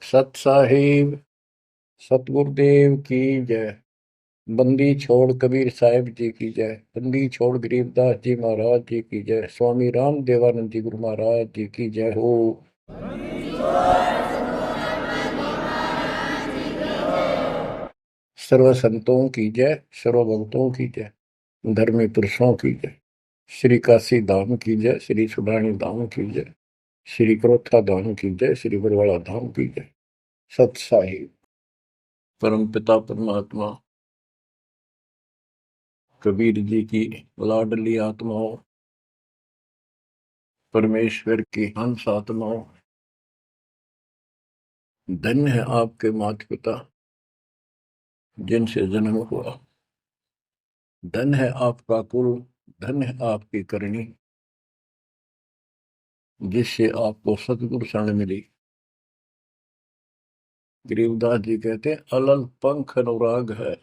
सत साहिब सतगुरुदेव की जय। बंदी छोड़ कबीर साहिब जी की जय। बंदी छोड़ गरीबदास जी महाराज जी की जय। स्वामी राम देवानंद जी गुरु महाराज जी की जय हो। सर्व संतों की जय, सर्व भक्तों की जय, धर्मी पुरुषों की जय। श्री काशी धाम की जय, श्री सुडानी धाम की जय, श्री क्रोथा धाम की जय, श्री बरवाड़ा धाम की जय। सत साहिब परम पिता परमात्मा कबीर जी की लाडली आत्माओं, परमेश्वर की हंस आत्माओं, धन्य है आपके माता पिता जिनसे जन्म हुआ। धन्य है आपका कुल, धन्य है आपकी करनी जिससे आपको सतगुरु शरण मिली। गरीबदास जी कहते हैं, अलल पंख अनुराग है,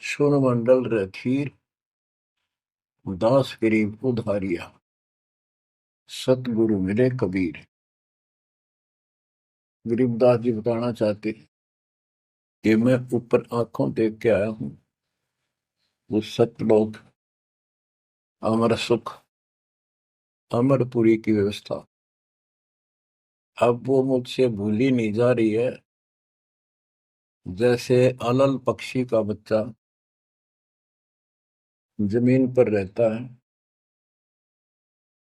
सुन मंडल रथीर, दास गरीब उधारिया, सतगुरु मिले कबीर। गरीबदास जी बताना चाहते कि मैं ऊपर आंखों देख के आया हूं वो सतलोक, अमर सुख, अमरपुरी की व्यवस्था। अब वो मुझसे भूली नहीं जा रही है। जैसे अलल पक्षी का बच्चा जमीन पर रहता है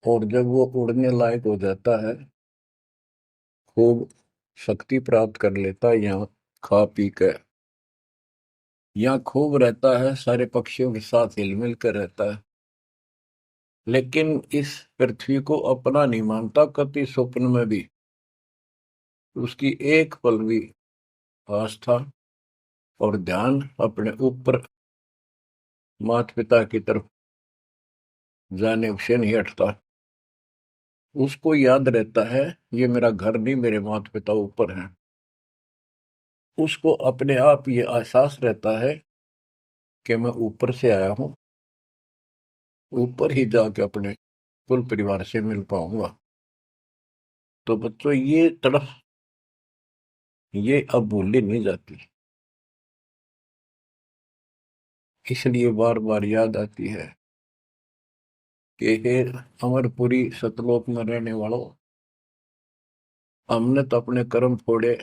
और जब वो उड़ने लायक हो जाता है, खूब शक्ति प्राप्त कर लेता है, यहाँ खा पी कर यहाँ खूब रहता है, सारे पक्षियों के साथ हिल मिल कर रहता है, लेकिन इस पृथ्वी को अपना नहीं मानता कति स्वप्न में भी। उसकी एक पल भी आस्था और ध्यान अपने ऊपर माता पिता की तरफ जाने से नहीं हटता। उसको याद रहता है ये मेरा घर नहीं, मेरे माता पिता ऊपर हैं। उसको अपने आप ये एहसास रहता है कि मैं ऊपर से आया हूं, ऊपर ही जाके अपने कुल परिवार से मिल पाऊंगा। तो बच्चों ये तड़फ ये अब भूली नहीं जाती, इसलिए बार बार याद आती है कि हे अमरपुरी सतलोक में रहने वालों, हमने तो अपने कर्म फोड़े,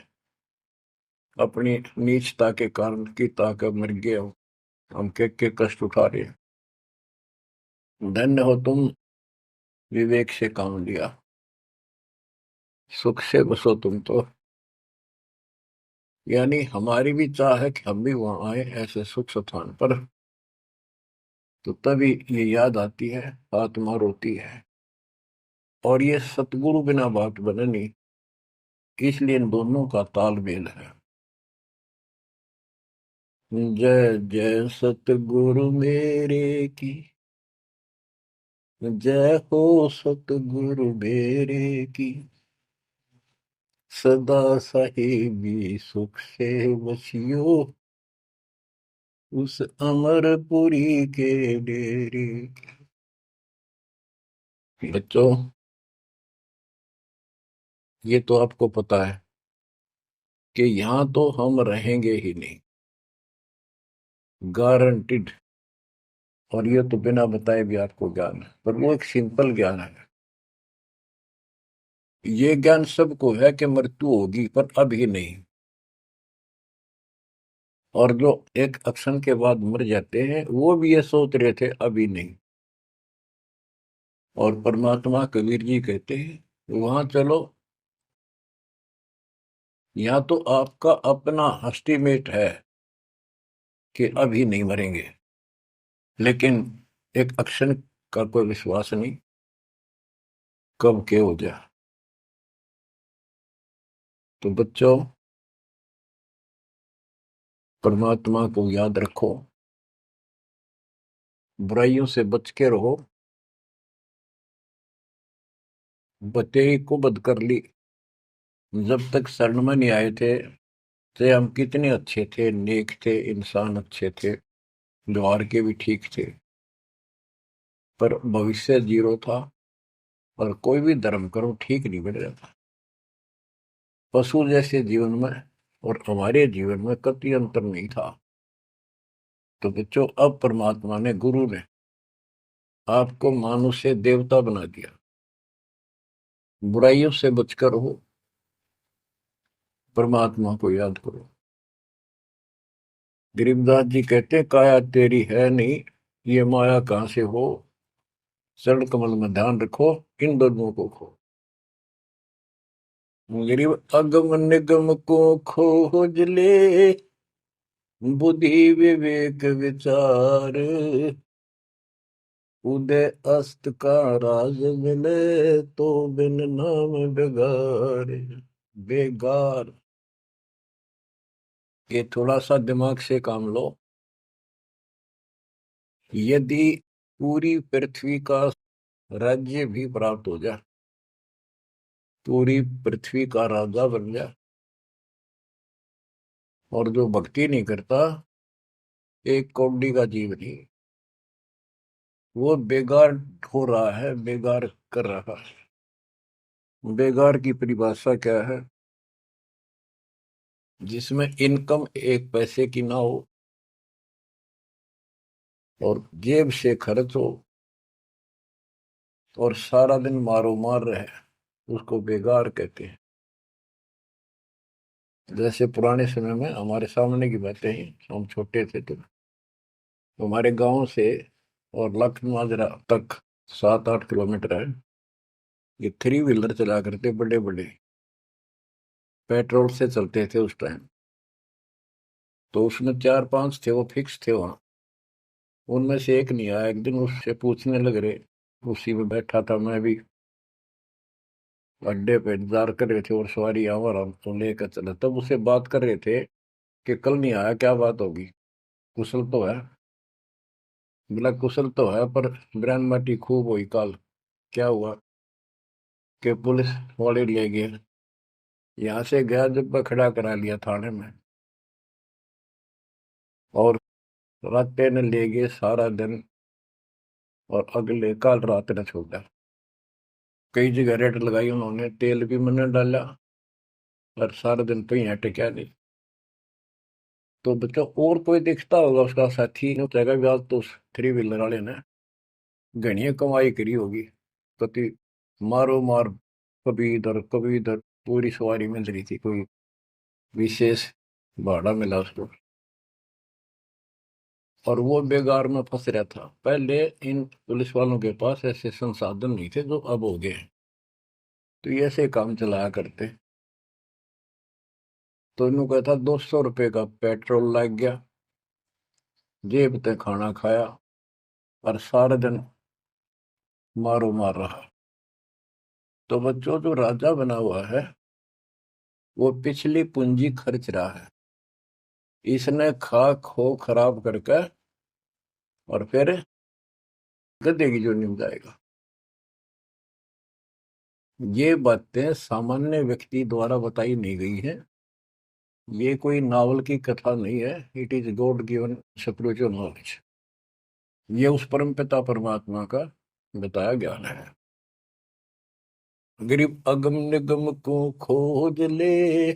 अपनी नीचता के कारण की ताकत मर गए हो, हम के कष्ट उठा रहे हैं। धन्य हो तुम, विवेक से काम लिया, सुख से बसो तुम तो। यानी हमारी भी चाह है कि हम भी वहां आए ऐसे सुख स्थान पर। तो तभी ये याद आती है, आत्मा रोती है। और ये सतगुरु बिना बात बने नहीं, इसलिए इन दोनों का तालमेल है। जय जय सतगुरु मेरे की, जय हो सतगुरु मेरे की, सदा साहिबी सुख से बसियो उस अमरपुरी के डेरे। बच्चों ये तो आपको पता है कि यहां तो हम रहेंगे ही नहीं, गारंटीड। और ये तो बिना बताए भी आपको ज्ञान है, पर वो एक सिंपल ज्ञान है। ये ज्ञान सबको है कि मृत्यु होगी, पर अभी नहीं। और जो एक क्षण के बाद मर जाते हैं वो भी ये सोच रहे थे अभी नहीं। और परमात्मा कबीर जी कहते हैं वहां चलो, यहाँ तो आपका अपना एस्टिमेट है कि अभी नहीं मरेंगे, लेकिन एक क्षण का कोई विश्वास नहीं कब के हो जाए। तो बच्चों परमात्मा को याद रखो, बुराइयों से बच के रहो। बतेई को बद कर ली, जब तक शरण में नहीं आए थे तो हम कितने अच्छे थे, नेक थे, इंसान अच्छे थे, व्यवहार के भी ठीक थे, पर भविष्य जीरो था और कोई भी धर्म करो ठीक नहीं बन रहा था। पशु जैसे जीवन में और हमारे जीवन में कतई अंतर नहीं था। तो बच्चों, अब परमात्मा ने, गुरु ने आपको मानुष से देवता बना दिया। बुराइयों से बचकर हो, परमात्मा को याद करो। गरीबदास जी कहते हैं, काया तेरी है नहीं, ये माया कहां से हो, चरण कमल में ध्यान रखो, इन दोनों को खो। गरीब अगम निगम को खोज ले, बुद्धि विवेक विचार, उदय अस्त का राज मिले, तो बिन नाम बेगार। बेगार, ये थोड़ा सा दिमाग से काम लो। यदि पूरी पृथ्वी का राज्य भी प्राप्त हो जाए, पूरी पृथ्वी का राजा बन जाए, और जो भक्ति नहीं करता, एक कौड़ी का जीव नहीं, वो बेगार हो रहा है, बेगार कर रहा है। बेगार की परिभाषा क्या है? जिसमें इनकम एक पैसे की ना हो और जेब से खर्च हो और सारा दिन मारो मार रहे, उसको बेगार कहते हैं। जैसे पुराने समय में, हमारे सामने की बातें हैं, हम छोटे थे तो हमारे गांव से और लखन माजरा तक 7-8 किलोमीटर है। ये थ्री व्हीलर चला करते, बड़े बड़े, पेट्रोल से चलते थे उस टाइम। तो उसमें 4-5 थे, वो फिक्स थे वहां। उनमें से एक नहीं आया। एक दिन उससे पूछने लग रहे, उसी में बैठा था मैं भी, अड्डे पे इंतजार कर रहे थे और सवारी आवर हमको लेकर चला, तब उससे बात कर रहे थे कि कल नहीं आया, क्या बात होगी, कुशल तो है? बोला कुशल तो है, पर ब्रांड माटी खूब हुई कल। क्या हुआ कि पुलिस वाले ले गए, यहाँ से गया जब खड़ा करा लिया थाने में, और रात ने ले गए सारा दिन, और अगले कल रात ने छोड़ा। कई जगह रेड लगाई उन्होंने, तेल भी मैंने डाला, और सारा दिन कहीं हटे क्या नहीं। तो बच्चा, और कोई दिखता होगा उसका साथी, नहीं उतरेगा भी आज तो उस थ्री व्हीलर वाले ने घनी कमाई करी होगी। कति मारो मार, कभी इधर, पूरी सवारी मिल रही थी, कोई विशेष भाड़ा मिला उसको, और वो बेगार में फंस रहा था। पहले इन पुलिस वालों के पास ऐसे संसाधन नहीं थे जो अब हो गए हैं। तो ये ऐसे काम चलाया करते। तो इन्हों कहता 200 रुपये का पेट्रोल लग गया, जेब ते खाना खाया, और सारा दिन मारो मार रहा। तो बच्चों, जो राजा बना हुआ है, वो पिछली पूंजी खर्च रहा है। इसने खा खो खराब करके और फिर गधे की जोनी में जाएगा। ये बातें सामान्य व्यक्ति द्वारा बताई नहीं गई है। ये कोई नावल की कथा नहीं है। It is God given spiritual knowledge. ये उस परम पिता परमात्मा का बताया ज्ञान है। गरीब अगम निगम को खोज ले,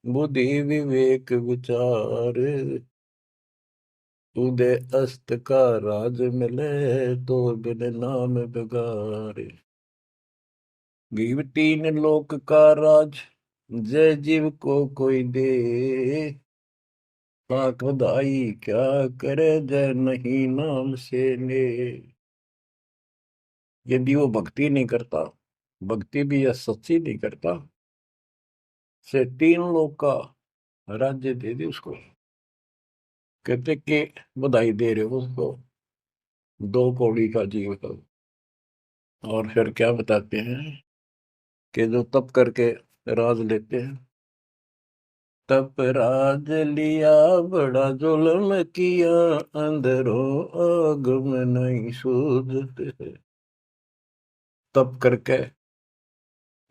बुद्धि विवेक विचार, उदय अस्त का राज मिले, तो बिन नाम बेगार। गरीब तीन लोक का राज, जय जीव को कोई दे, पाक बधाई क्या करे, जय नहीं नाम से ले। यदि वो भक्ति नहीं करता, भक्ति भी या सच्ची नहीं करता, से 3 लोक का राज्य दे दे उसको। कहते कि बधाई दे रहे हो उसको, 2 कौड़ी का जीव का। और फिर क्या बताते हैं कि जो तप करके राज लेते हैं, तप राज लिया बड़ा जुल्म किया, अंदरों आग में नहीं सूझते। तप करके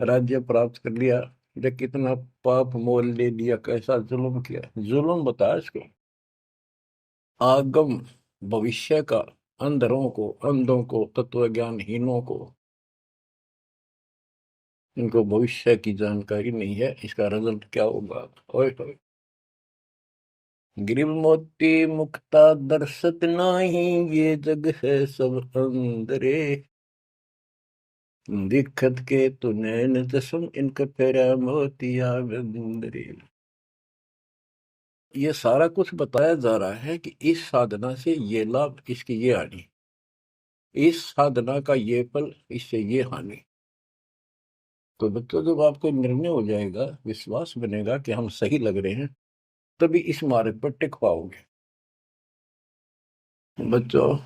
राज्य प्राप्त कर लिया, ये कितना पाप मोल ले लिया, कैसा जुल्म किया। जुल्म बताया इसको, आगम भविष्य का, अंधरों को, अंधों को, तत्व ज्ञानहीनों को इनको भविष्य की जानकारी नहीं है, इसका रिजल्ट क्या होगा। ओए होए। गिरिव मोती मुक्ता दर्शत नाही, ये जग है सब अंदरे। दिखत के तु नैन जसम, इनका फेरा मोतिया बिंदरे। ये सारा कुछ बताया जा रहा है कि इस साधना से ये लाभ, इसकी ये हानि, इस साधना का ये फल, इससे ये हानि। तो बच्चों, जब आपको निर्णय हो जाएगा, विश्वास बनेगा कि हम सही लग रहे हैं, तभी इस मार्ग पर टिक पाओगे। बच्चों,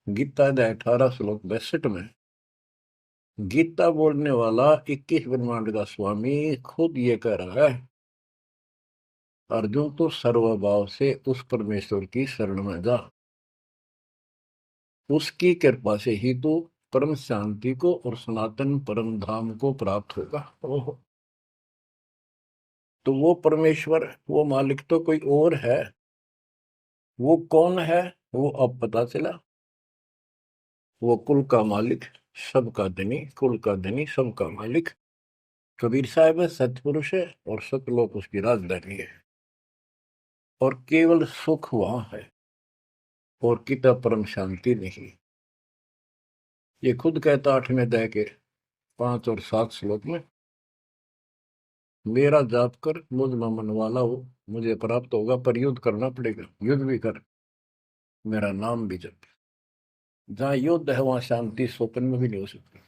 गीता अध्याय 18 श्लोक 62 में गीता बोलने वाला 21 ब्रह्मांड का स्वामी खुद ये कह रहा है, अर्जुन तो सर्वभाव से उस परमेश्वर की शरण में जा, उसकी कृपा से ही तो परम शांति को और सनातन परम धाम को प्राप्त होगा। ओहो। तो वो परमेश्वर, वो मालिक तो कोई और है। वो कौन है? वो अब पता चला। वो कुल का मालिक, सबका धनी, कुल का धनी, सबका मालिक कबीर साहब है, सतपुरुष है, और सतलोक उसकी राजधानी है। और केवल सुख वहां है, और किता परम शांति नहीं। ये खुद कहता 8वें अध्याय के 5 और 7 श्लोक में, मेरा जाप कर, मुझ में मन वाला हो, मुझे प्राप्त होगा। पर युद्ध करना पड़ेगा, युद्ध भी कर, मेरा नाम भी जप। जहां युद्ध है वहां शांति स्वप्न में भी नहीं हो सकती।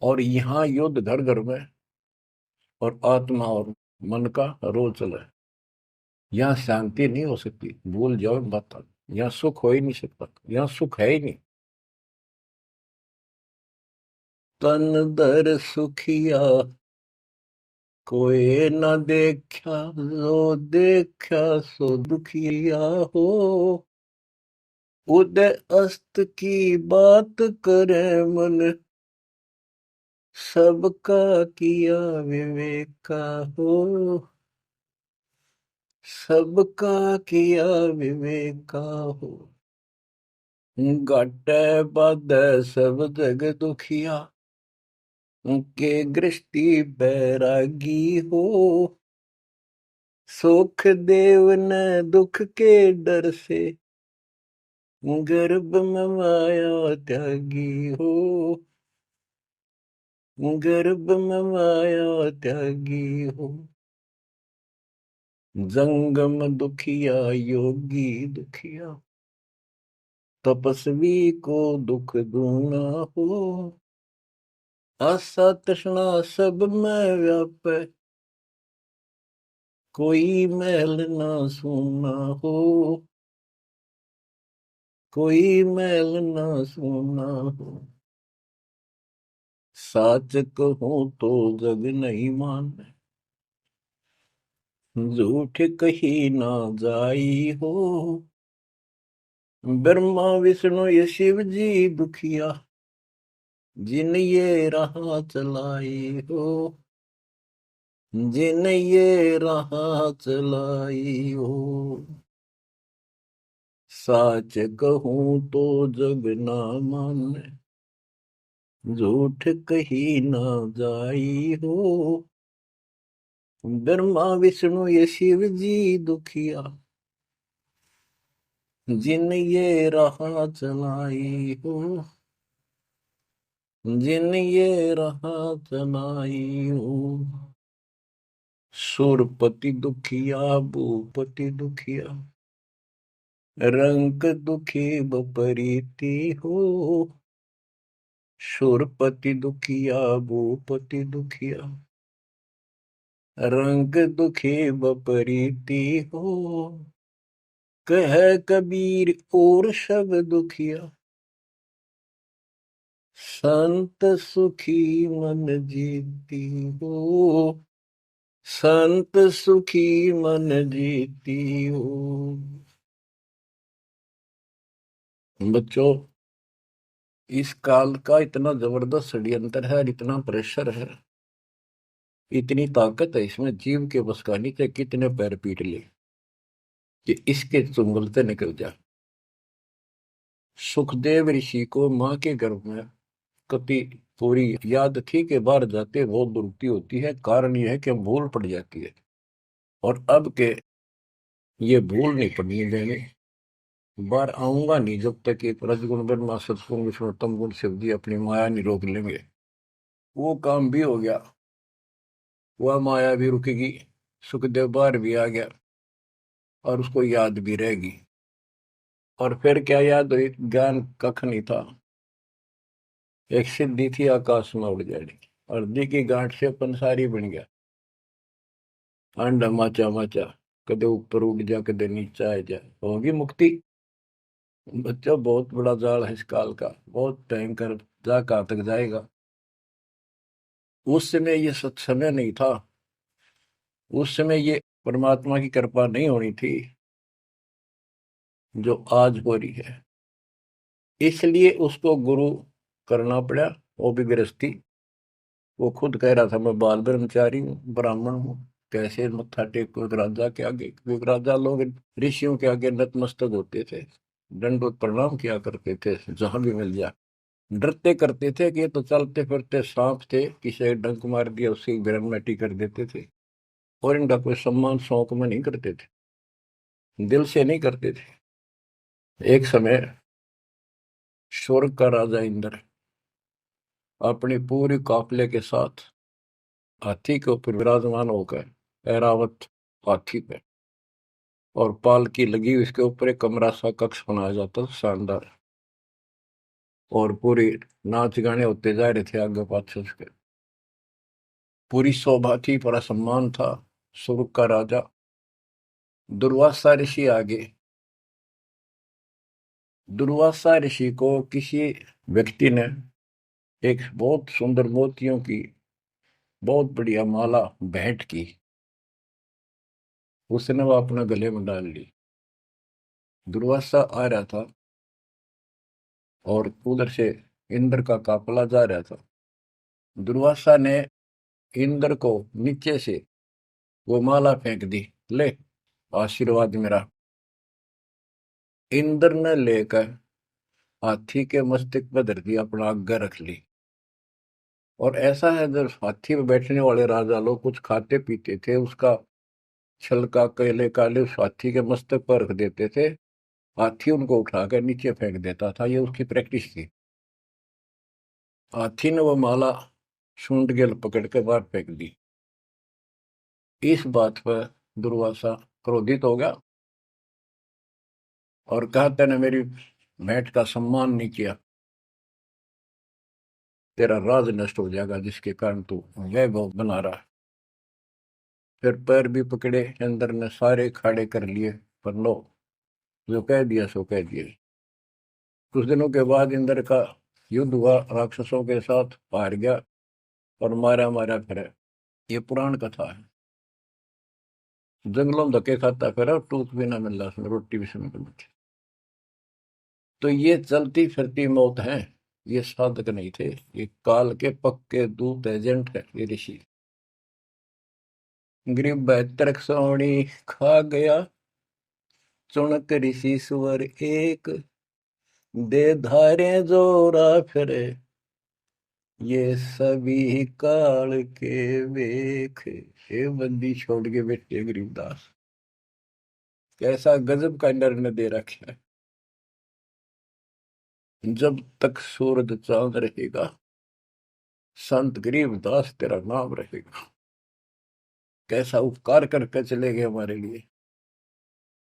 और यहाँ युद्ध घर घर में, और आत्मा और मन का रोज चला है। यहाँ शांति नहीं हो सकती, भूल जाओ मत। यहाँ सुख हो ही नहीं सकता, यहाँ सुख है ही नहीं। तन दर सुखिया कोई न देखा, जो देखा सो दुखिया हो। उदय अस्त की बात करे मन, सबका किया विवेका हो। सबका किया विवेका हो। घटे बद सब जग दुखिया, के गृष्टि बैरागी हो। सुख देव न दुख के डर से, गर्भ में माया त्यागी हो। गर्भ में माया त्यागी हो। जंगम दुखिया योगी दुखिया, तपस्वी को दुख दूना हो। आशा तृष्णा सब में व्यापे, कोई मैल ना सूना हो। कोई मैल ना सूना हो। साच कहूं तो जग नहीं माने, झूठ कही ना जाई हो। ब्रह्मा विष्णु ये शिव जी दुखिया, जिन ये राह चलाई हो। जिन ये राह चलाई हो। साच कहूं तो जग ना माने, झूठ कही ना जाई हो। ब्रह्मा विष्णु ये शिव जी दुखिया, जिन ये राह चलाई हो। जिन ये राह चलाई हो। सुरपति दुखिया भूपति दुखिया, रंग दुखी बपरीति हो। सुरपति दुखिया भूपति दुखिया, रंग दुखी बपरीति हो। कह कबीर और सब दुखिया, संत सुखी मन जीती हो। संत सुखी मन जीती हो। बच्चों, इस काल का इतना जबरदस्त षड्यंत्र है, इतना प्रेशर है, इतनी ताकत है इसमें, जीव के बस का नहीं थे। कितने पैर पीट ले कि इसके चुंगल से निकल जा। सुखदेव ऋषि को मां के गर्भ में कति पूरी याद थी कि बाहर जाते बहुत दुरुक्ति होती है। कारण यह है कि भूल पड़ जाती है, और अब के ये भूल नहीं पड़नी देंगे। बाहर आऊंगा नहीं जब तक एक रजगुण ब्रह्मा सतगुण विष्णु तम गुण शिव जी अपनी माया नहीं रोक लेंगे। वो काम भी हो गया, वह माया भी रुकेगी, सुखदेव बाहर भी आ गया और उसको याद भी रहेगी। और फिर क्या याद हुई? ज्ञान कख नहीं था, एक सिद्धि थी आकाश में उड़ जाने की, और दी की गांठ से पंसारी बन गया। अंडा माचा माचा, कदे ऊपर उड़ जा कदे नीचे आ जा, होगी मुक्ति। बच्चों बहुत बड़ा जाल है इस काल का, बहुत भयंकर, जा कहां तक जाएगा। उस समय ये सत्समय नहीं था, उस समय ये परमात्मा की कृपा नहीं होनी थी जो आज हो रही है। इसलिए उसको गुरु करना पड़ा। वो भी गृहस्थी, वो खुद कह रहा था मैं बाल ब्रह्मचारी हूँ, ब्राह्मण हूँ, कैसे मत्था टेको एक राजा के आगे। क्योंकि राजा लोग ऋषियों के आगे नतमस्तक होते थे, दंडवत प्रणाम किया करते थे जहां भी मिल जाए। डरते करते थे कि ये तो चलते फिरते सांप थे, किसी एक डंक मार दिया उसकी ग्रहण कर देते थे। और इनका कोई सम्मान शौक में नहीं करते थे, दिल से नहीं करते थे। एक समय स्वर्ग का राजा इंद्र अपनी पूरी काफले के साथ हाथी के ऊपर विराजमान होकर, ऐरावत हाथी पे, और पालकी लगी हुई, इसके ऊपर एक कमरा सा कक्ष बनाया जाता था शानदार, और पूरी नाच गाने होते जा रहे थे आगे पाछे उसके। पूरी शोभा थी, पूरा सम्मान था। स्वर्ग का राजा दुर्वासा ऋषि आगे। दुर्वासा ऋषि को किसी व्यक्ति ने एक बहुत सुंदर मोतियों की बहुत बढ़िया माला भेंट की, उसने वो अपने गले में डाल ली। दुर्वासा आ रहा था और उधर से इंद्र का काफला जा रहा था। दुर्वासा ने इंद्र को नीचे से वो माला फेंक दी, ले आशीर्वाद मेरा। इंद्र ने लेकर हाथी के मस्तक पर धर दी, अपना आज्ञा रख ली। और ऐसा है, जब हाथी में बैठने वाले राजा लोग कुछ खाते पीते थे, उसका छलका केले काले उस हाथी के मस्तक पर रख देते थे, हाथी उनको उठाकर नीचे फेंक देता था। ये उसकी प्रैक्टिस थी। हाथी ने वो माला सूंड के पकड़ के बाहर फेंक दी। इस बात पर दुर्वासा क्रोधित हो गया और कहा, तूने मेरी भेंट का सम्मान नहीं किया, तेरा राज नष्ट हो जाएगा जिसके कारण तू वैभव बना रहा है। फिर पैर भी पकड़े, अंदर ने सारे खाड़े कर लिए, पर लो, जो कह दिया सो कह दिया। कुछ दिनों के बाद इंद्र का युद्ध हुआ, राक्षसों के साथ हार गया और मारा मारा फिरे। ये पुराण कथा है। जंगलों में धक्के खाता फिरा, टूक भी ना मिल रहा उसमें, रोटी भी समय पर बची। तो ये चलती फिरती मौत है, ये साधक नहीं थे, ये काल के पक्के दूत एजेंट है ये ऋषि। गरीब बैतरक सोनी खा गया, चुनक ऋषि सुवर एक, दे धारे जोरा फिरे, ये सभी काल के वेख। ये बंदी छोड़ के बैठे गरीबदास, कैसा गजब का निर्णय दे रखा है। जब तक सूरज चांद रहेगा, संत गरीबदास तेरा नाम रहेगा। कैसा उपकार करके चले गए हमारे लिए,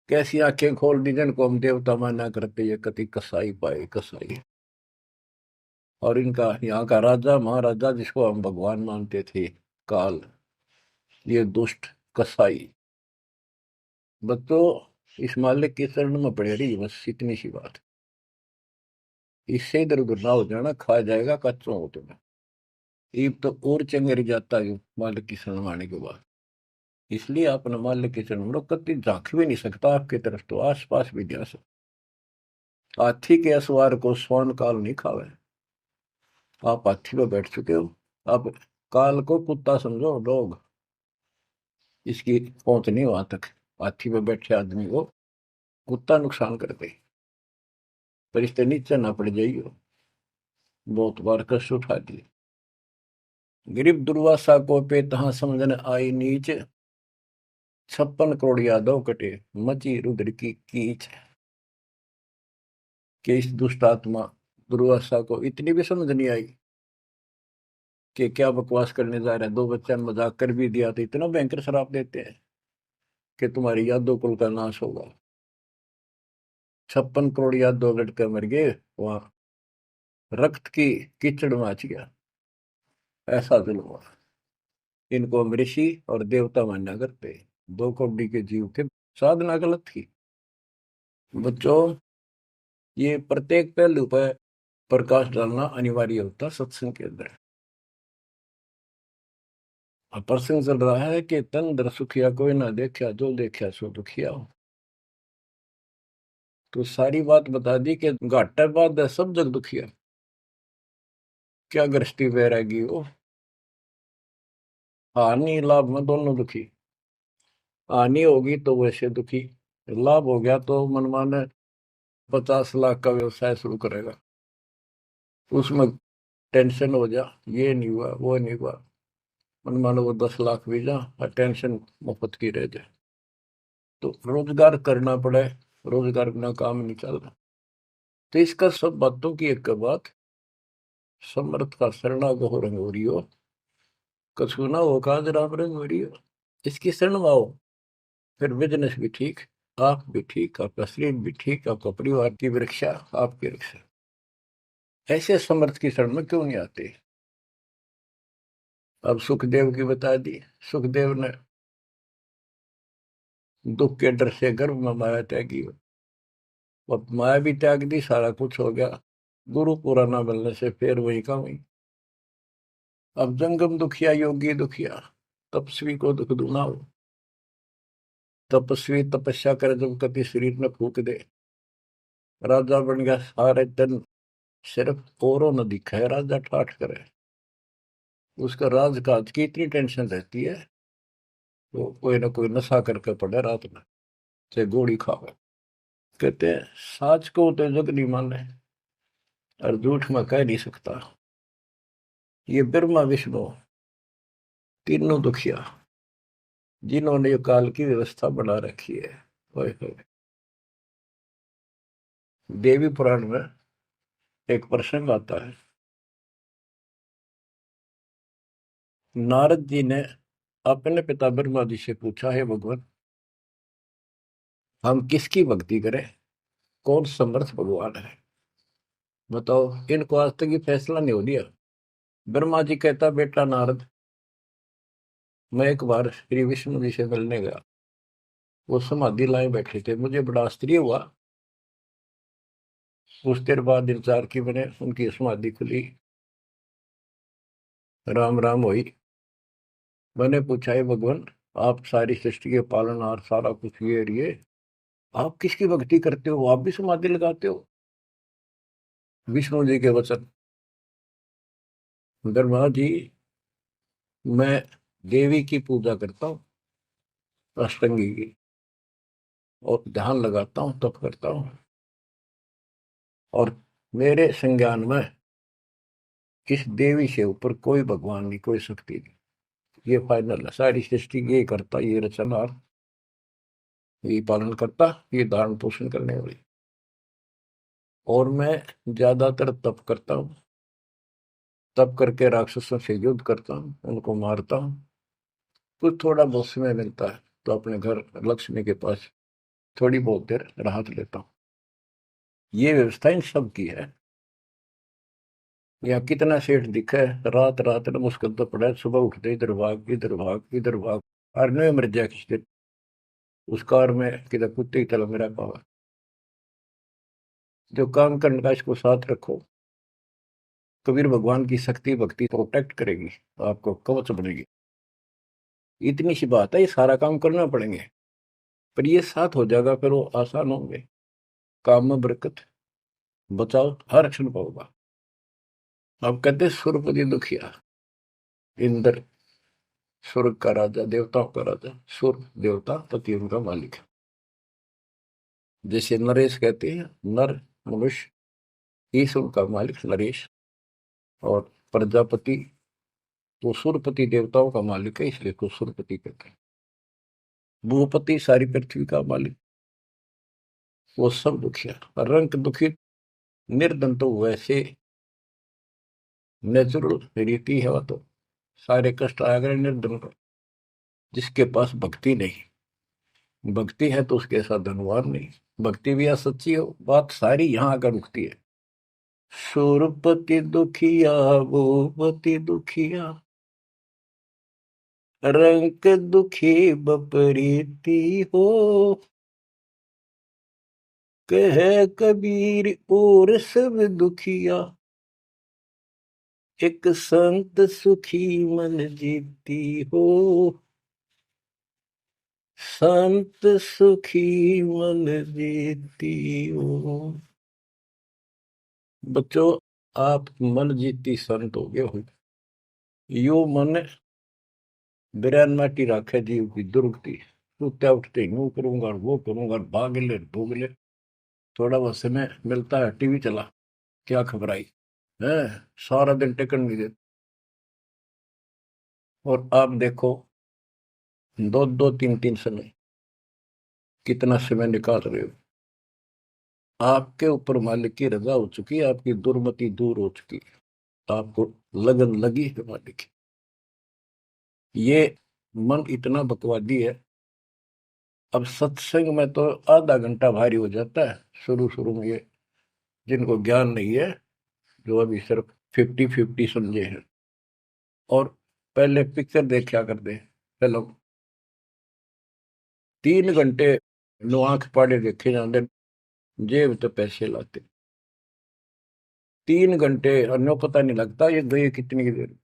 कैसी आंखें खोल दी जिनको हम देवता माना करते, ये कति कसाई पाए कसाई। और इनका यहाँ का राजा महाराजा जिसको हम भगवान मानते थे, काल, ये दुष्ट कसाई। बच्चों इस मालिक के चरण में पड़े रही, बस इतनी सी बात। इससे इधर उधर ना हो जाना, खा जाएगा कच्चों हो तुम्हें। ईब तो और चंगेरी जाता है मालिक की शरण आने के बाद। इसलिए अपने मालिक के चरण में कति झांक भी नहीं सकता आपकी तरफ, तो आस पास भी जा सकता। हाथी के असवार को स्वर्ण काल नहीं खावे। आप हाथी पर बैठ चुके हो, आप काल को कुत्ता समझो, लोग इसकी पहुंच नहीं वहां तक। हाथी पर बैठे आदमी को कुत्ता नुकसान कर दे, पर इससे नीचे ना पड़ जाइयो। बहुत बार कष्ट उठा दिए। गरीब दुर्वासा को पे तहां समझन आई नीच, 56 करोड़ यादव कटे, मची रुद्र की कीच। कि इस दुष्ट आत्मा दुर्वासा को इतनी भी समझ नहीं आई कि क्या बकवास करने जा रहे हैं। 2 बच्चे ने मजाक कर भी दिया तो इतना भयंकर शराब देते हैं कि तुम्हारी यादव कुल का नाश होगा। 56 करोड़ यादव लड़के मर गए, वहां रक्त की कीचड़ मच गया। ऐसा जुल्म हुआ। इनको हम ऋषि और देवता मानना करते। 2 कौड़ी के जीव थे, साधना गलत थी। बच्चों, ये प्रत्येक पहलू पर प्रकाश डालना अनिवार्य होता सत्संग के अंदर। अब प्रसंग चल रहा है कि तन दर सुखिया कोई ना देखा, जो देखा सो दुखिया हो। तो सारी बात बता दी कि घाटा बाद है सब जग दुखिया। क्या गृष्टि वैरागी हो, हानि लाभ में दोनों दुखी। हानि होगी तो वैसे दुखी, लाभ हो गया तो मनमाने 50 लाख का व्यवसाय शुरू करेगा, उसमें टेंशन हो जा, ये नहीं हुआ वो नहीं हुआ। मनमानो वो 10 लाख भी जा और टेंशन मुफ्त की रह जाए। तो रोजगार करना पड़े, रोजगार बिना काम नहीं चल रहा। तो इसका सब बातों की एक बात, समर्थ का शरणागो रंग हो रही हो, कछु ना हो काज राम रंग हो रही हो। इसकी शरण में आओ, फिर बिजनेस भी ठीक, आप भी ठीक, आपका शरीर भी ठीक, आपका परिवार की रक्षा, आपकी रक्षा। ऐसे समर्थ की शरण में क्यों नहीं आते। अब सुखदेव की बता दी। सुखदेव ने दुख के डर से गर्भ में माया त्यागी, अब माया भी त्याग दी, सारा कुछ हो गया। गुरु पूरा ना मिलने से फिर वही का वही। अब जंगम दुखिया योगी दुखिया, तपस्वी को दुख दूना हो। तपस्वी तपस्या करे जब कति शरीर में फूक दे, राजा बन गया सारे दिन, सिर्फ औरों न दिखा है राजा ठाठ करे। उसका राजकाज की इतनी टेंशन रहती है, वो कोई ना कोई नशा करके पड़े रात में, चाहे गोली खावे। कहते हैं साच को तो जग नहीं माने और झूठ में कह नहीं सकता। ये ब्रह्मा विष्णु तीनों दुखिया, जिन्होंने ये काल की व्यवस्था बना रखी है। ओए होए। देवी पुराण में एक प्रसंग आता है। नारद जी ने अपने पिता ब्रह्मा जी से पूछा, है भगवान, हम किसकी भक्ति करें, कौन समर्थ भगवान है, बताओ। इनको आज तक ये फैसला नहीं हो दिया। ब्रह्मा जी कहता, बेटा नारद, मैं एक बार श्री विष्णु जी से मिलने गया। वो समाधि लाए बैठे थे, मुझे बड़ा आश्चर्य हुआ। कुछ देर बाद इंतजार की मैंने, उनकी समाधि खुली, राम राम हुई। मैंने पूछा, है भगवान, आप सारी सृष्टि के पालनहार, सारा कुछ ये आप किसकी भक्ति करते हो, आप भी समाधि लगाते हो। विष्णु जी के वचन, ब्रह्मा जी, मैं देवी की पूजा करता हूँ, अष्टंगी की, और ध्यान लगाता हूँ, तप करता हूँ, और मेरे संज्ञान में इस देवी से ऊपर कोई भगवान नहीं, कोई शक्ति नहीं। ये फाइनल है, सारी सृष्टि ये करता, ये रचनहार, ये पालन करता, ये धारण पोषण करने वाली। और मैं ज्यादातर तप करता हूँ, तप करके राक्षसों से युद्ध करता हूँ, उनको मारता हूँ। कुछ थोड़ा बहुत समय मिलता है तो अपने घर लक्ष्मी के पास थोड़ी बहुत देर राहत लेता हूँ। ये व्यवस्था इन सब की है। यहाँ कितना सेठ दिखा है, रात रात में मुश्किल तो पड़ा है, सुबह उठते इधर भाग इधर भाग इधर भाग, और नहीं मर जाए किसी दिन उस कार में, किधर कुत्ते की तरह मेरा पावा। जो काम करने का इसको साथ रखो, कबीर भगवान की शक्ति भक्ति प्रोटेक्ट करेगी, आपको कवच बनेगी। इतनी सी बात है, ये सारा काम करना पड़ेंगे, पर ये साथ हो जाएगा, फिर वो आसान होंगे। काम में बरकत, बचाओ हर क्षण पाओगा। अब कहते सुरपति दुखिया, इंद्र स्वर्ग का राजा, देवताओं का राजा, सुर देवता पति उनका मालिक है। जैसे नरेश कहते हैं, नर मनुष्य, ईश उनका मालिक नरेश। और प्रजापति तो सुरपति देवताओं का मालिक है, इसलिए को सुरपति कहते हैं। भूपति सारी पृथ्वी का मालिक, वो सब दुखिया। रंग दुखी निर्धन तो वैसे नेचुरल रीति है, वह तो सारे कष्ट आ गए निर्धन पर। जिसके पास भक्ति नहीं, भक्ति है तो उसके साथ धनवान नहीं, भक्ति भी सच्ची हो, बात सारी यहाँ आकर रुकती है। सुरपति दुखिया वो पति दुखिया, रंग दुखी बपरीती हो, कह कबीर और सब दुखिया, एक संत सुखी मन जीती हो, संत सुखी मन जीती हो। बच्चों, आप मन जीती संत हो गए हो। यो मन बिरान माटी राखे जीव की दुर्गति, सुत्या उठते यूं करूंगा वो करूंगा, भाग ले भोग ले, थोड़ा बहुत समय मिलता है टीवी चला, क्या खबर आई है, सारा दिन टिकट नहीं देते। और आप देखो, दो दो तीन तीन समय कितना समय निकाल रहे हो। आपके ऊपर मालिक की रजा हो चुकी है, आपकी दुर्मति दूर हो चुकी है, आपको लगन लगी है मालिक की। ये मन इतना बकवादी है। अब सत्संग में तो आधा घंटा भारी हो जाता है शुरू शुरू में, ये जिनको ज्ञान नहीं है, जो अभी सिर्फ 50-50 समझे हैं। और पहले पिक्चर देखा करते, चलो 3 घंटे नो आंख पाड़े देखे जाते, जेब तो पैसे लाते, 3 घंटे अन्यों पता नहीं लगता ये गए कितनी देर।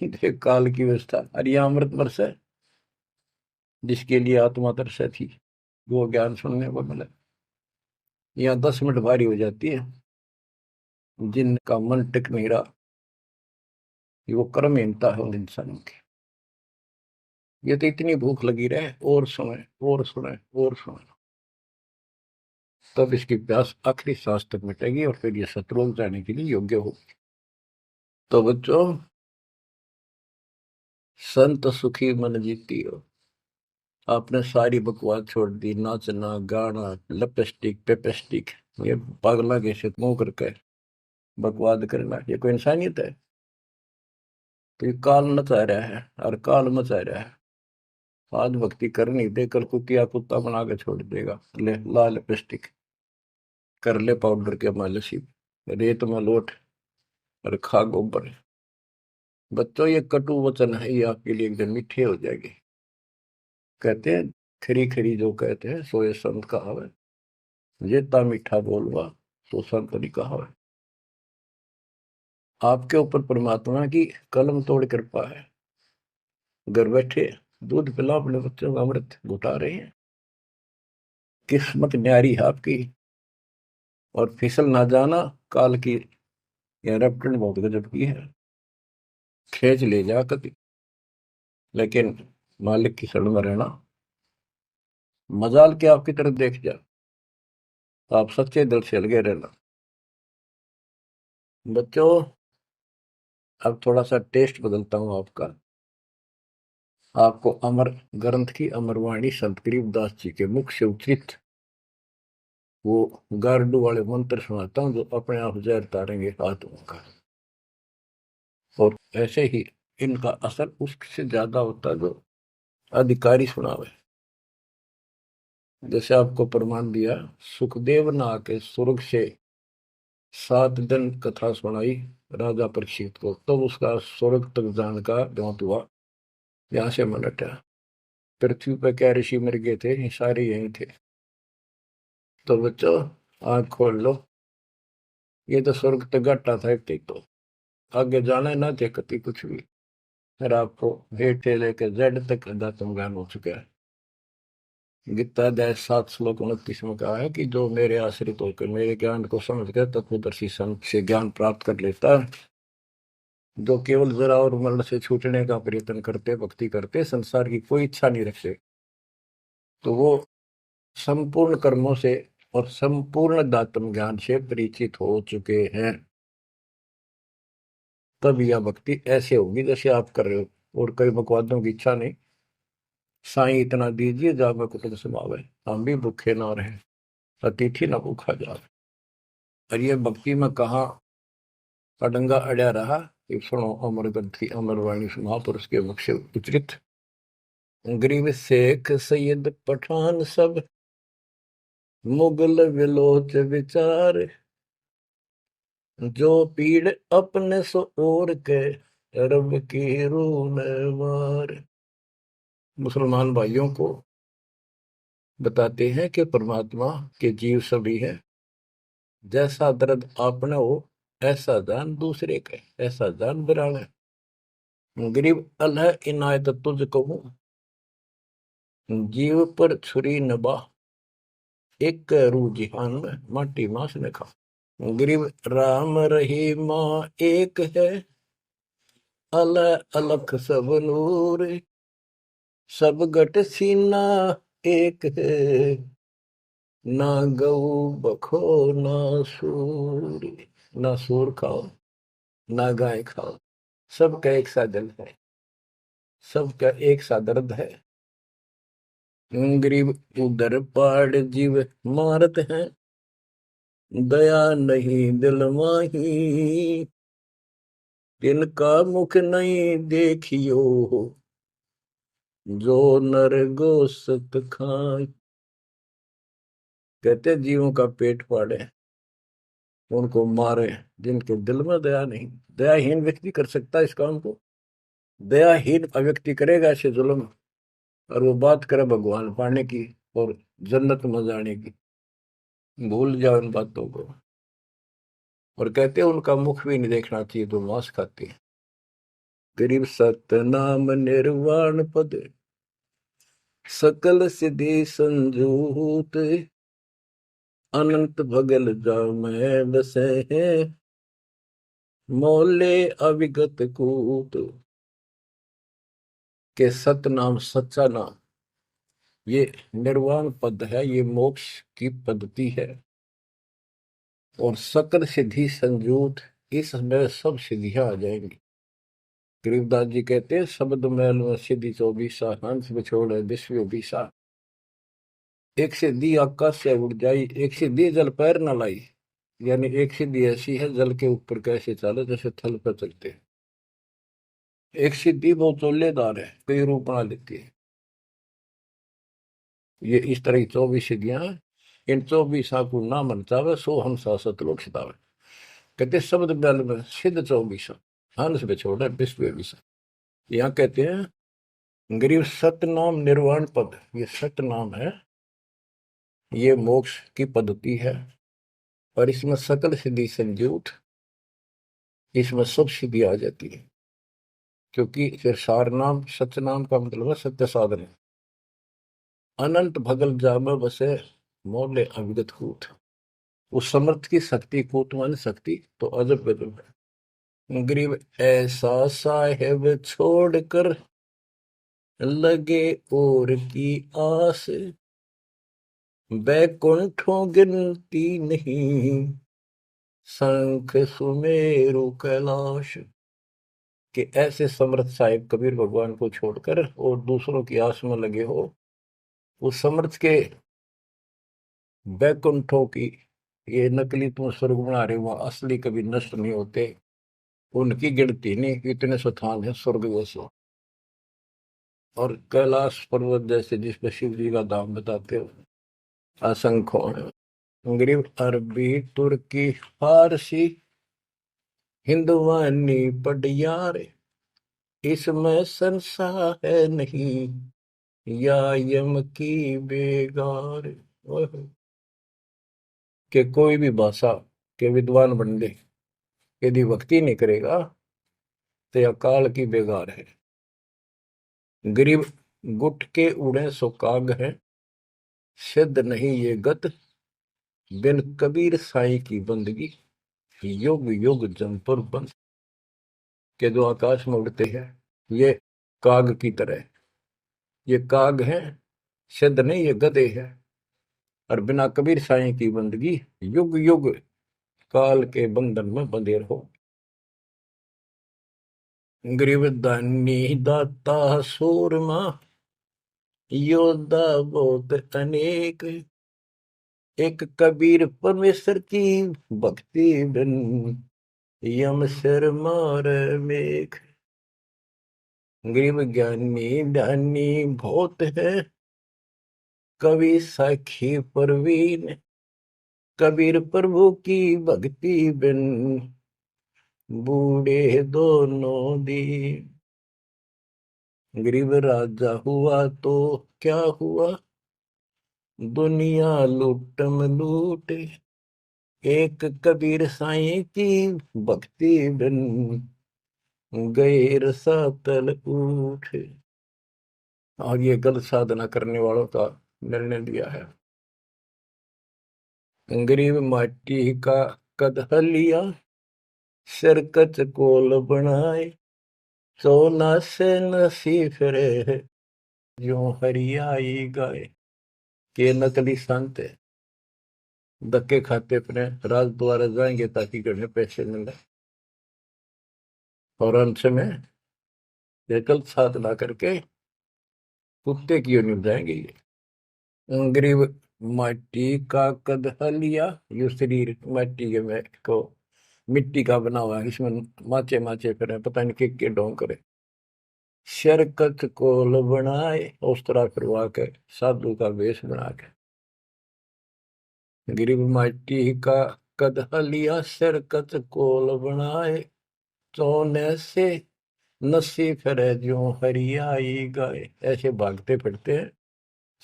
देख काल की व्यवस्था। अरे ये अमृत वर्ष है, जिसके लिए आत्मा तरस थी, वो ज्ञान सुनने को मिला। यहाँ 10 मिनट भारी हो जाती है, जिनका मन टिक नहीं रहा, ये वो कर्महीनता है उन इंसानों की। ये तो इतनी भूख लगी रहे, और सुने और सुने और सुने, तब इसकी प्यास आखिरी सांस तक मिटेगी और फिर ये सतलोक जाने के लिए योग्य होगी। तो बच्चों, संत सुखी मन जीती हो। आपने सारी बकवास छोड़ दी, नाचना गाना लिपस्टिक पेपस्टिक, ये पागला कैसे मुंह करके बकवाद करना, ये कोई इंसानियत है? तो ये काल मचा रहा है और काल मचा रहा है। आज भक्ति कर नहीं दे, कल कुतिया कुत्ता बना के छोड़ देगा। ले लाल लिपस्टिक, कर ले पाउडर के मालिश, रेत में लोट और खा गोबर। बच्चों, ये कटु वचन है, ये आपके लिए एकदम मीठे हो जाएंगे। कहते हैं खरी खरी जो कहते हैं सो ये संत कहावे, ये ता मीठा बोलवा तो संत नहीं कहावे। आपके ऊपर परमात्मा की कलम तोड़ कृपा है। घर बैठे दूध पिला अपने बच्चों का, अमृत घुटा रहे हैं। किस्मत न्यारी है आपकी। और फिसल ना जाना, काल की यह रपटन बहुत गजब की है, खींच ले जा कभी। लेकिन मालिक की शरण में रहना, मजाल के आपकी तरफ देख जा, आप सच्चे दिल से लगे रहना। बच्चों, अब थोड़ा सा टेस्ट बदलता हूं आपका। आपको अमर ग्रंथ की अमरवाणी संत गरीबदास जी के मुख से उच्चित वो गारडू वाले मंत्र सुनाता हूं, जो अपने आप जहर तारेंगे आत्मा का। और ऐसे ही इनका असर उससे ज्यादा होता है जो अधिकारी सुनावे। जैसे आपको प्रमाण दिया, सुखदेव ने आके स्वर्ग से 7 दिन कथा सुनाई राजा परीक्षित को, तब तो उसका स्वर्ग तक जाने का द्योत हुआ, यहाँ से मन हटा। पृथ्वी पर क्या ऋषि मर गए थे, ये सारे यही थे। तो बच्चों, आंख खोल लो, ये तो स्वर्ग तक घाटा था एक, तो आगे जाना ना थे कति कुछ भी। फिर आपको हेठ से लेकर जेड तक अध्यात्म ज्ञान हो चुका है। गीता अध्याय 7 श्लोक 29 में कहा है कि जो मेरे आश्रित होकर मेरे ज्ञान को समझ कर तत्वदर्शी संत से ज्ञान प्राप्त कर लेता है, जो केवल जरा और मरण से छूटने का प्रयत्न करते, भक्ति करते, संसार की कोई इच्छा नहीं रखते, तो वो संपूर्ण कर्मों से और संपूर्ण दातम ज्ञान से परिचित हो चुके हैं, तब यह भक्ति ऐसे होगी जैसे आप कर रहे हो। और कई बकवादों की इच्छा नहीं, साईं इतना दीजिए जावे कुटुंब समावे, हम भी भूखे ना रहे, अतिथि न भूखा जावे। और ये भक्ति में कहा अडंगा अड़या रहा, ये सुनो अमर ग्रंथी अमर वाणी महापुरुष के मुख से उच्चरित। गरीब शेख सैयद पठान सब मुगल विलोच विचार, जो पीड़ अपने सो और के रब की रून मार। मुसलमान भाइयों को बताते हैं कि परमात्मा के जीव सभी है, जैसा दर्द आपने हो ऐसा दान दूसरे के, ऐसा दान बिराने। गरीब अल्लाह इनायत तुझ कहूं, जीव पर छुरी नबा, एक रूह जिहान में माटी मांस ने खा। गरीब राम रहीमा एक है, अल्लाह अलख सब नूर, सब गट सीना एक है, ना गऊ बखो ना सूर। ना सूर खाओ ना गाय खाओ, सबका एक सा दिल है, सबका एक सा दर्द है। गरीब उधर पाड़ जीव मारत हैं, दया नहीं दिल माही, तिनका मुख नहीं देखियो, जो नर गोसत खाए। कहते जीवों का पेट फाड़े, उनको मारे, जिनके दिल में दया नहीं। दयाहीन व्यक्ति कर सकता है इस काम को, दयाहीन व्यक्ति करेगा ऐसे जुल्म, और वो बात करे भगवान पाने की और जन्नत में जाने की, भूल जाओ इन बातों को। और कहते हैं उनका मुख भी नहीं देखना चाहिए, तो मांस खाते हैं। गरीब सतनाम निर्वाण पद, सकल सिद्धि संजूत, अनंत भगल जामै बसे हैं, मोले अविगत कूत। के सतनाम सच्चा नाम, ये निर्वाण पद है, ये मोक्ष की पद्धति है। और सकल सिद्धि संजूत, इसमें सब सिद्धियां आ जाएंगी। गरीबदास जी कहते हैं शब्द मैल में सिद्धि 24, हंस बिछोड़ विश्व 20। एक सिद्धि आकाश से उड़ जाई, एक सिद्धि जल पैर न लाई। यानी एक सिद्धि ऐसी है जल के ऊपर कैसे चले, जैसे थल पर चलते हैं। एक सिद्धि बहुत चोलेदार है, कई रूप बना लेती है। ये इस तरह की 24 सिद्धियां हैं। इन 24 को ना मन चावे, सो हम सतलोक सितावे। कहते शब्द मैल में सिद्ध 24, हंस बिछोड़ विश्व 20। यहाँ कहते हैं गरीब सतनाम निर्वाण पद, ये सतनाम है, ये मोक्ष की पद्धति है। और इसमें सकल सिद्धि संजूत, इसमें सब सिद्धि आ जाती है। क्योंकि फिर सार नाम सतनाम का मतलब है सत्य साधन। अनंत भगल जाम बसे, मोले अविगत कूट। उस समर्थ की शक्ति, कूट मान शक्ति, तो अजब गजब है। गरीब ऐसा साहेब छोड़कर लगे और की आस, बैकुंठों गिनती नहीं, शंख सुमेरु कैलाश। कि ऐसे समर्थ साहिब कबीर भगवान को छोड़कर और दूसरों की आस में लगे हो, उस समर्थ के बैकुंठों की, ये नकली तुम स्वर्ग बना रहे हो, असली कभी नष्ट नहीं होते, उनकी गिनती नहीं, इतने स्थान है स्वर्ग जैसे। और कैलाश पर्वत जैसे जिसपे शिव जी का धाम बताते हो, असंख्य है। गरीब अरबी तुर्की फारसी हिंदवानी पटियार, इसमें संशय है नहीं, या यम की बेगार। कि कोई भी भाषा के विद्वान बंदे यदि भक्ति नहीं करेगा तो यह काल की बेगार है। गरीब गुट के उड़े सो काग है, सिद्ध नहीं ये गत, बिन कबीर साईं की बंदगी, युग युग जम पर बंद। के जो आकाश में उड़ते हैं ये काग की तरह, ये काग हैं, सिद्ध नहीं ये गधे हैं। और बिना कबीर साईं की बंदगी युग युग काल के बंधन में बंधे रहो। गरीब दानी दाता सूरमा योद्धा बहुत अनेक, एक कबीर परमेश्वर की भक्ति बिन यम सिर मार मेघ। गरीब ज्ञानी ध्यानी बहुत है, कवि साखी परवीन, कबीर प्रभु की भक्ति बिन बूढ़े दोनों दीन। गरीब राजा हुआ तो क्या हुआ, दुनिया लूटम लूट, एक कबीर साईं की भक्ति बिन गैर सातल उठ। और ये गलत साधना करने वालों का निर्णय दिया है। गरीब माटी का कदह लिया, सिरकत कोल बनाए, सोना से नसी फिरे जो हरियाई गाए। के नकली संत है, धक्के खाते अपने राज द्वारा जाएंगे ताकि घर में पैसे मिले, और अंत में गलत साधना करके कुत्ते की ओर निभ जाएंगे ये। गरीब माटी का कदह लिया, यो शरीर माटी के में को मिट्टी का बना हुआ है, इसमें माचे माचे फिर पता नहीं के ढोंग करे। शरकत कोल बनाए, उस तरह करवा के साधु का वेश बना के। गरीब माटी का कदह लिया, शरकत कोल बनाए, सोने से नसी फिरे जो हरियाई गाय। ऐसे भागते फिरते हैं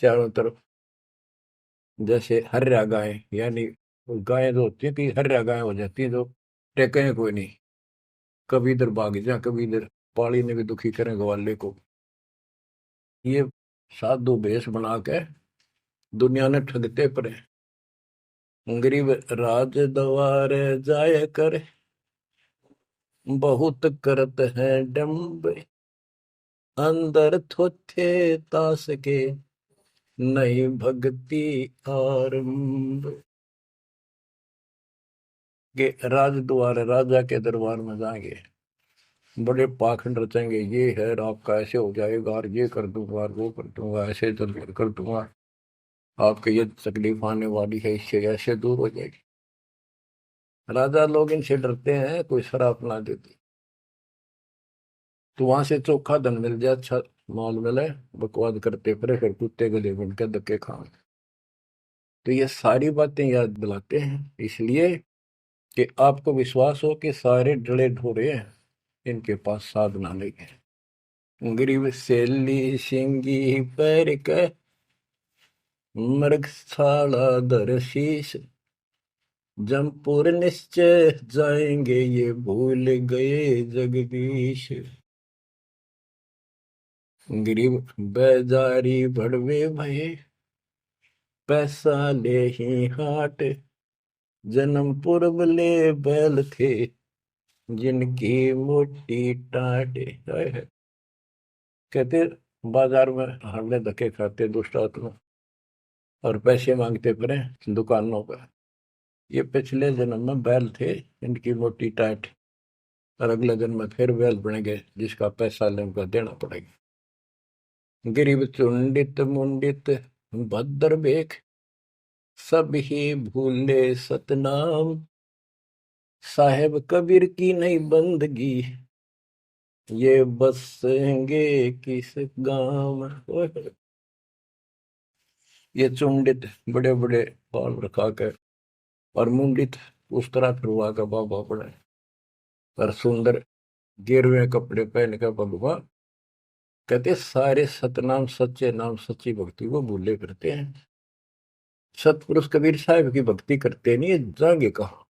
चारों तरफ, जैसे हर्या गाय, यानी गायें जो होती है कि हर्या गाय हो जाती है, जो टेके कोई नहीं, कभी इधर भाग जा कभी इधर, पाली ने भी दुखी करें ग्वाले को। ये साधु भेष बना के दुनिया ने ठगते पड़े। गरीब राज द्वार जाय कर, बहुत करत है डम्ब, अंदर थोथे तास के नहीं भक्ति आरंभ। के राज द्वार, राजा के दरबार में जाएंगे, बड़े पाखंड रचेंगे, ये है आपका ऐसे हो जाएगा, और ये कर दूंगा और वो कर दूंगा, ऐसे कर दूंगा, आपके ये तकलीफ आने वाली है, इससे ऐसे दूर हो जाएगी। राजा लोग इनसे डरते हैं, कोई शराब ना देती तो वहां से चोखा धन मिल जाए, अच्छा माल मिले, बकवाद करते फिर कुत्ते गले बन के धक्के खाए। तो ये सारी बातें याद दिलाते हैं इसलिए कि आपको विश्वास हो कि सारे डले ढोरे हैं, इनके पास साधना नहीं है। गरीब सेली सिंगी पैर के, मृगशाला धर शीश, जमपुर निश्चय जाएंगे ये भूल गए जगदीश। गरीब बेजारी भड़वे भये, पैसा ले ही हाट, जन्म पूर्व ले बैल थे जिनकी मोटी टाट। कहते बाजार में हमने धक्के खाते दुष्ट आत्मा और पैसे मांगते फिरे दुकानों पर, ये पिछले जन्म में बैल थे इनकी मोटी टाट, और अगले जन्म में फिर बैल बनेंगे जिसका पैसा ले उनका देना पड़ेगा। गरीब चुंडित मुंडित भद्र बेख, सब ही भूले सतनाम, साहेब कबीर की नहीं बंदगी, ये बसेंगे किस गांव में। ये चुंडित बड़े बड़े बाल रखा कर और मुंडित उस तरह फिरवा का बाबा पड़े, और सुंदर गिरवे कपड़े पहन कर भगवान, कहते सारे सतनाम सच्चे नाम सच्ची भक्ति को भूले करते हैं। सतपुरुष कबीर साहब की भक्ति करते नहीं, जाएंगे कहा।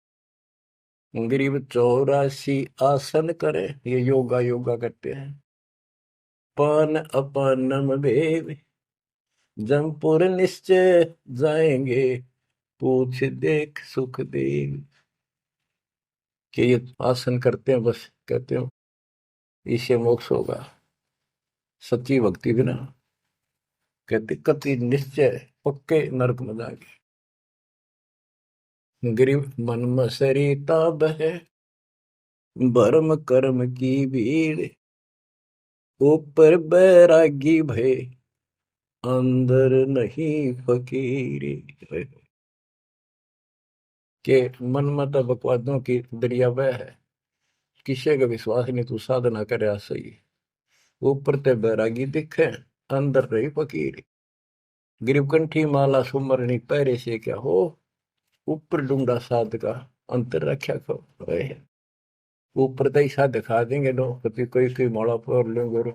गरीब 84 आसन करे, ये योगा योगा करते हैं। पान अपानम भेद, जमपुर निश्चय जाएंगे, पूछ देख सुख देव। कि ये आसन करते हैं, बस कहते हो इससे मोक्ष होगा, सच्ची भक्ति बिना कहते कति निश्चय पक्के नरक में जाएंगे। गिरिव मन मसरिता बहे, भरम कर्म की भीड़, ऊपर बैरागी भय, अंदर नहीं फकीरी। के मन मत बकवादों की दरिया बह है, किसी का विश्वास नहीं, तू साधना करे सही, ऊपर ते बैरागी दिखे, अंदर रही फकीरी। गिरवकंठी माला सुमरनी पैरे से क्या हो, ऊपर डूंगा साध का, अंतर रक्षा को। ऊपर तो ऐसा दिखा देंगे लोग, कभी कोई कोई माला पर लेंगे,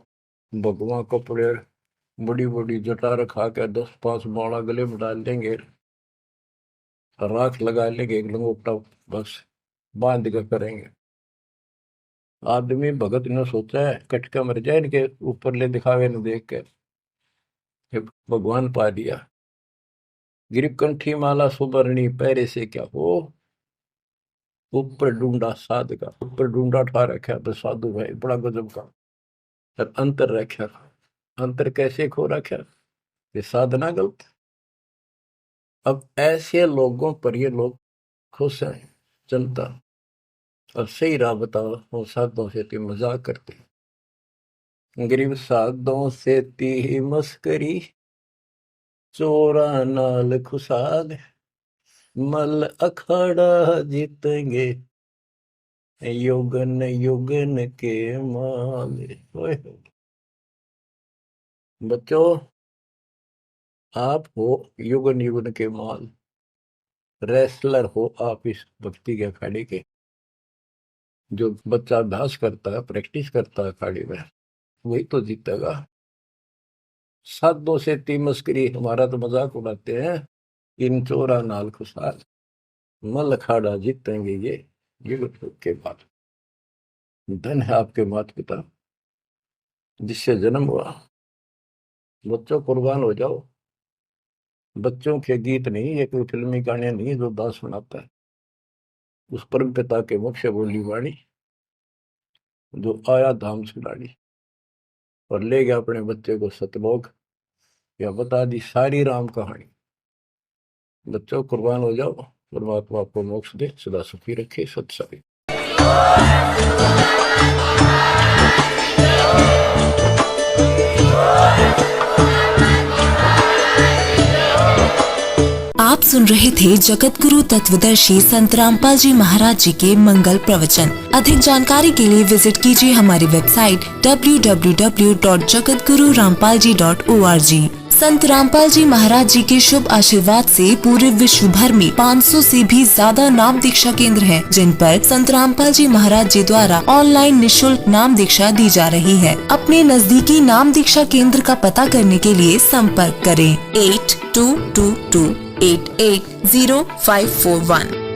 भगवान कपड़े बड़ी बड़ी जटा रखा के 10-5 माला गले में डाल देंगे, राख लगा लेंगे, एक लंगोटा बस बांध कर करेंगे। आदमी भगत ने सोचा है कटका मर जाए इनके ऊपर ले दिखावे न देख के, भगवान पा दिया। गिरकंठी माला सुबरणी पैरे से क्या हो, ऊपर डूंडा साध का, ऊपर डूंडा ठा रखा तो साधु भाई बड़ा गजब का, और अंतर रखा। अंतर कैसे खो रखा, ये साधना गलत। अब ऐसे लोगों पर ये लोग खुश हैं जनता, और सही राह बताओ, वो साधुओं से ती मजाक करते, गरीब साधुओं से ती मस्करी, चोरा नाल खुशाल, मल अखाड़ा जीतेंगे, युगन युगन के माल। बच्चों, आप हो युगन युगन के माल, रेसलर हो आप इस भक्ति के अखाड़े के। जो बच्चा अभ्यास करता है, प्रैक्टिस करता है अखाड़े में, वही तो जीतेगा। साधुओं से ती मस्करी, हमारा तो मजाक उड़ाते हैं, इन चोरा नाल खुशाल, मल अखाड़ा जीतेंगे ये युग के बाद। धन है आपके माता पिता जिससे जन्म हुआ, बच्चों कुर्बान हो जाओ। बच्चों के गीत नहीं, ये कोई फिल्मी गाने नहीं जो दास सुनाता है, उस परम पिता के मुख से बोली वाणी जो आया धाम से लाड़ी, और ले गया अपने बच्चे को सतलोक, या बता दी सारी राम कहानी। बच्चों कुर्बान हो जाओ, परमात्मा आपको मोक्ष दे, सदा सुखी रखे। सत्संग। आप सुन रहे थे जगत गुरु तत्वदर्शी संत रामपाल जी महाराज जी के मंगल प्रवचन। अधिक जानकारी के लिए विजिट कीजिए हमारी वेबसाइट www.jagatgururampalji.org। संत रामपाल जी महाराज जी के शुभ आशीर्वाद से पूरे विश्व भर में 500 से भी ज्यादा नाम दीक्षा केंद्र हैं, जिन पर संत रामपाल जी महाराज जी द्वारा ऑनलाइन निशुल्क नाम दीक्षा दी जा रही है। अपने नजदीकी नाम दीक्षा केंद्र का पता करने के लिए संपर्क करें 8222880541।